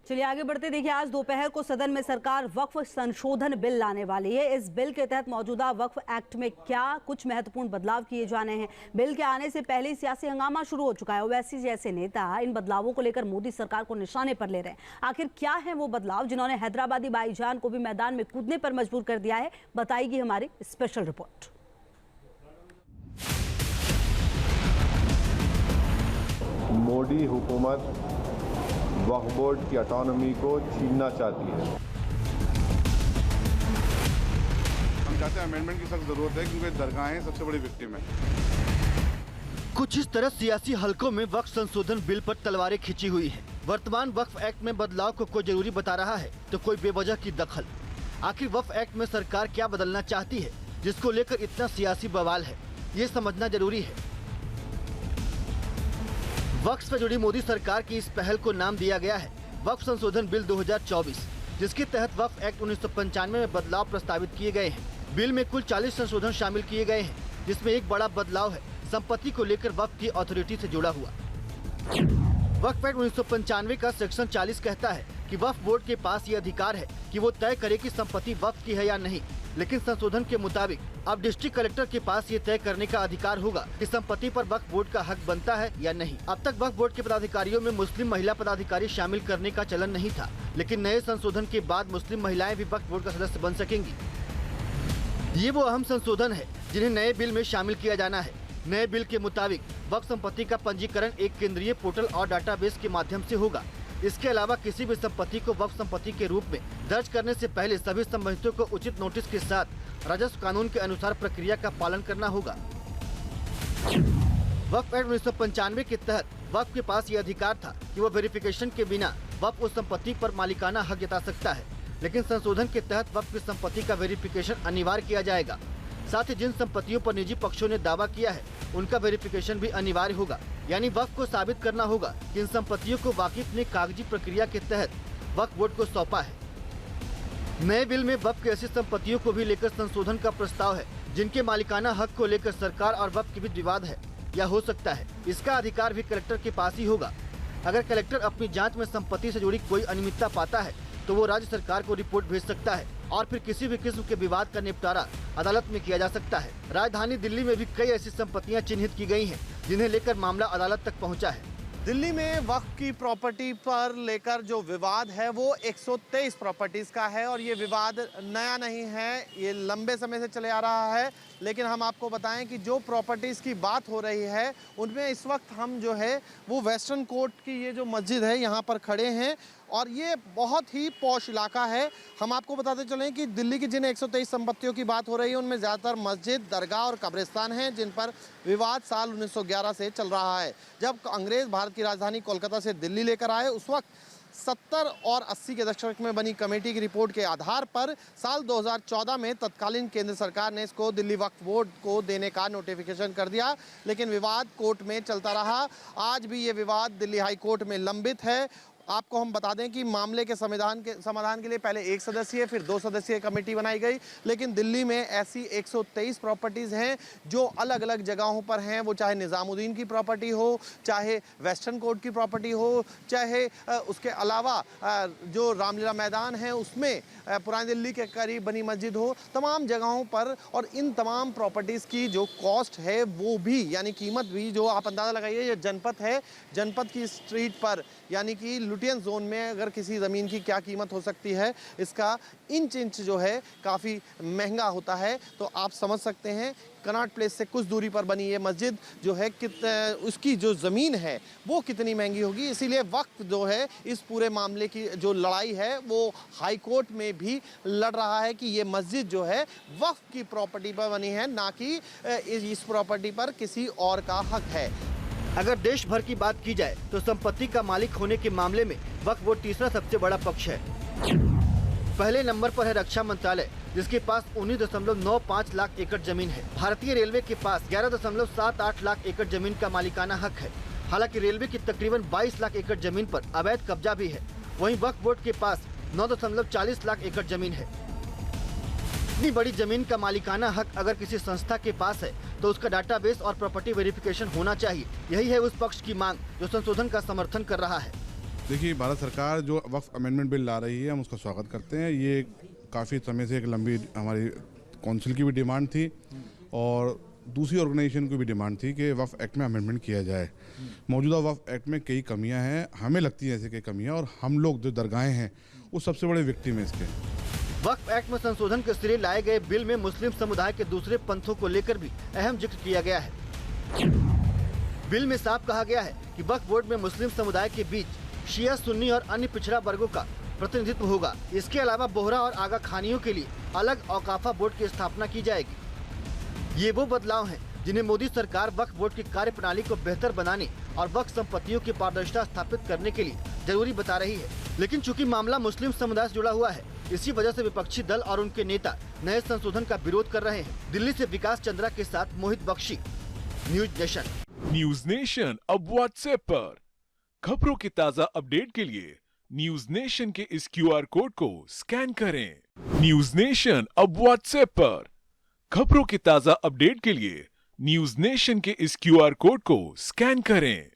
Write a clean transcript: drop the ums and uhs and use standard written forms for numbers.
चलिए आगे बढ़ते। देखिए, आज दोपहर को सदन में सरकार वक्फ संशोधन बिल लाने वाली है। इस बिल के तहत मौजूदा वक्फ एक्ट में क्या कुछ महत्वपूर्ण बदलाव किए जाने हैं। बिल के आने से पहले ही सियासी हंगामा शुरू हो चुका है। ओवैसी जैसे नेता इन बदलावों को लेकर मोदी सरकार को निशाने पर ले रहे हैं। आखिर क्या है वो बदलाव जिन्होंने हैदराबादी भाईजान को भी मैदान में कूदने पर मजबूर कर दिया है, बताएगी हमारी स्पेशल रिपोर्ट। मोदी हुकूमत वक्फ बोर्ड की ऑटोनॉमी को छीनना चाहती है। हम चाहते हैं अमेंडमेंट की सख्त जरूरत है क्योंकि दरगाहें सबसे बड़ी विक्टिम है। कुछ इस तरह सियासी हलकों में वक्फ संशोधन बिल पर तलवारें खिंची हुई हैं। वर्तमान वक्फ एक्ट में बदलाव को कोई जरूरी बता रहा है तो कोई बेवजह की दखल। आखिर वक्फ एक्ट में सरकार क्या बदलना चाहती है जिसको लेकर इतना सियासी बवाल है, ये समझना जरूरी है। वक्फ से जुड़ी मोदी सरकार की इस पहल को नाम दिया गया है वक्फ संशोधन बिल 2024, जिसके तहत वक्फ एक्ट 1995 में बदलाव प्रस्तावित किए गए हैं। बिल में कुल 40 संशोधन शामिल किए गए हैं, जिसमें एक बड़ा बदलाव है संपत्ति को लेकर वक्फ की अथॉरिटी से जुड़ा हुआ। वक्फ एक्ट 1995 का सेक्शन 40 कहता है कि वक्फ बोर्ड के पास ये अधिकार है कि वो तय करे कि संपत्ति वक्फ की है या नहीं, लेकिन संशोधन के मुताबिक अब डिस्ट्रिक्ट कलेक्टर के पास ये तय करने का अधिकार होगा कि संपत्ति पर वक्फ बोर्ड का हक बनता है या नहीं। अब तक वक्फ बोर्ड के पदाधिकारियों में मुस्लिम महिला पदाधिकारी शामिल करने का चलन नहीं था, लेकिन नए संशोधन के बाद मुस्लिम महिलाएं भी वक्फ बोर्ड का सदस्य बन सकेंगी। ये वो अहम संशोधन है जिन्हें नए बिल में शामिल किया जाना है। नए बिल के मुताबिक वक्फ संपत्ति का पंजीकरण एक केंद्रीय पोर्टल और डाटाबेस के माध्यम से होगा। इसके अलावा किसी भी संपत्ति को वक्फ संपत्ति के रूप में दर्ज करने से पहले सभी संबंधितों को उचित नोटिस के साथ राजस्व कानून के अनुसार प्रक्रिया का पालन करना होगा। वक्फ एक्ट 1995 के तहत वक्फ के पास ये अधिकार था कि वो वेरिफिकेशन के बिना वक्फ उस संपत्ति पर मालिकाना हक जता सकता है, लेकिन संशोधन के तहत वक्फ की संपत्ति का वेरिफिकेशन अनिवार्य किया जाएगा। साथ ही जिन संपत्तियों पर निजी पक्षों ने दावा किया है उनका वेरिफिकेशन भी अनिवार्य होगा, यानी वक्फ को साबित करना होगा कि इन संपत्तियों को वाकिफ ने कागजी प्रक्रिया के तहत वक्फ बोर्ड को सौंपा है। नए बिल में वक्फ की ऐसी संपत्तियों को भी लेकर संशोधन का प्रस्ताव है जिनके मालिकाना हक को लेकर सरकार और वक्फ के बीच विवाद है या हो सकता है। इसका अधिकार भी कलेक्टर के पास ही होगा। अगर कलेक्टर अपनी जांच में संपत्ति से जुड़ी कोई अनियमितता पाता है तो वो राज्य सरकार को रिपोर्ट भेज सकता है और फिर किसी भी किस्म के विवाद का निपटारा अदालत में किया जा सकता है। राजधानी दिल्ली में भी कई ऐसी संपत्तियां चिन्हित की गई हैं जिन्हें लेकर मामला अदालत तक पहुंचा है। दिल्ली में वक्फ की प्रॉपर्टी पर लेकर जो विवाद है वो 123 प्रॉपर्टीज़ का है और ये विवाद नया नहीं है, ये लंबे समय से चले आ रहा है। लेकिन हम आपको बताएं कि जो प्रॉपर्टीज़ की बात हो रही है उनमें इस वक्त हम जो है वो वेस्टर्न कोर्ट की ये जो मस्जिद है यहाँ पर खड़े हैं और ये बहुत ही पॉश इलाका है। हम आपको बताते चलें कि दिल्ली की जिन 123 संपत्तियों की बात हो रही है उनमें ज़्यादातर मस्जिद, दरगाह और कब्रिस्तान हैं जिन पर विवाद साल 1911 से चल रहा है। जब अंग्रेज़ भारत की राजधानी कोलकाता से दिल्ली लेकर आए उस वक्त 70 और 80 के दशक में बनी कमेटी की रिपोर्ट के आधार पर साल 2014 में तत्कालीन केंद्र सरकार ने इसको दिल्ली वक्फ बोर्ड को देने का नोटिफिकेशन कर दिया, लेकिन विवाद कोर्ट में चलता रहा। आज भी ये विवाद दिल्ली हाई कोर्ट में लंबित है। आपको हम बता दें कि मामले के समाधान के लिए पहले 1 सदस्यीय फिर 2 सदस्यीय कमेटी बनाई गई, लेकिन दिल्ली में ऐसी 123 प्रॉपर्टीज़ हैं जो अलग अलग जगहों पर हैं। वो चाहे निज़ामुद्दीन की प्रॉपर्टी हो, चाहे वेस्टर्न कोर्ट की प्रॉपर्टी हो, चाहे उसके अलावा जो रामलीला मैदान है उसमें पुरानी दिल्ली के करीब बनी मस्जिद हो, तमाम जगहों पर। और इन तमाम प्रॉपर्टीज़ की जो कॉस्ट है वो भी यानी कीमत भी जो आप अंदाज़ा लगाइए, ये जनपद है, जनपद की स्ट्रीट पर यानी कि लुटियन जोन में अगर किसी ज़मीन की क्या कीमत हो सकती है, इसका इंच जो है काफ़ी महंगा होता है। तो आप समझ सकते हैं कनॉट प्लेस से कुछ दूरी पर बनी ये मस्जिद जो है उसकी जो ज़मीन है वो कितनी महंगी होगी। इसीलिए वक्त जो है इस पूरे मामले की जो लड़ाई है वो हाई कोर्ट में भी लड़ रहा है कि ये मस्जिद जो है वक्फ की प्रॉपर्टी पर बनी है, ना कि इस प्रॉपर्टी पर किसी और का हक है। अगर देश भर की बात की जाए तो संपत्ति का मालिक होने के मामले में वक्फ बोर्ड तीसरा सबसे बड़ा पक्ष है। पहले नंबर पर है रक्षा मंत्रालय जिसके पास 19.95 लाख एकड़ जमीन है। भारतीय रेलवे के पास 11.78 लाख एकड़ जमीन का मालिकाना हक है। हालांकि रेलवे की तकरीबन 22 लाख एकड़ जमीन पर अवैध कब्जा भी है। वहीं वक्फ बोर्ड के पास 9.40 लाख एकड़ जमीन है। इतनी बड़ी जमीन का मालिकाना हक अगर किसी संस्था के पास है तो उसका डाटाबेस और प्रॉपर्टी वेरिफिकेशन होना चाहिए। यही है उस पक्ष की मांग जो संशोधन का समर्थन कर रहा है। देखिए, भारत सरकार जो वक्फ अमेंडमेंट बिल ला रही है, हम उसका स्वागत करते हैं। ये काफ़ी समय से एक लंबी हमारी काउंसिल की भी डिमांड थी और दूसरी ऑर्गेनाइजेशन की भी डिमांड थी कि वक्फ एक्ट में अमेंडमेंट किया जाए। मौजूदा वक्फ एक्ट में कई कमियां हैं, हमें लगती हैं ऐसे कई कमियां, और हम लोग जो दरगाहें हैं वो सबसे बड़े विक्टिम हैं इसके। वक्फ एक्ट में संशोधन के सिरे लाए गए बिल में मुस्लिम समुदाय के दूसरे पंथों को लेकर भी अहम जिक्र किया गया है। बिल में साफ कहा गया है कि वक्फ बोर्ड में मुस्लिम समुदाय के बीच शिया, सुन्नी और अन्य पिछड़ा वर्गों का प्रतिनिधित्व होगा। इसके अलावा बोहरा और आगा खानियों के लिए अलग औकाफा बोर्ड की स्थापना की जाएगी। ये वो बदलाव हैं जिन्हें मोदी सरकार वक्फ बोर्ड की कार्य प्रणाली को बेहतर बनाने और वक्फ संपत्तियों की पारदर्शिता स्थापित करने के लिए जरूरी बता रही है। लेकिन चूंकि मामला मुस्लिम समुदाय से जुड़ा हुआ है, इसी वजह से विपक्षी दल और उनके नेता नए संशोधन का विरोध कर रहे हैं। दिल्ली से विकास चंद्रा के साथ Mohit Bakshi, News Nation. News Nation अब व्हाट्सएप पर खबरों के ताजा अपडेट के लिए न्यूज नेशन के इस QR कोड को स्कैन करें। न्यूज नेशन अब व्हाट्सएप पर खबरों के ताजा अपडेट के लिए न्यूज नेशन के इस QR कोड को स्कैन करें।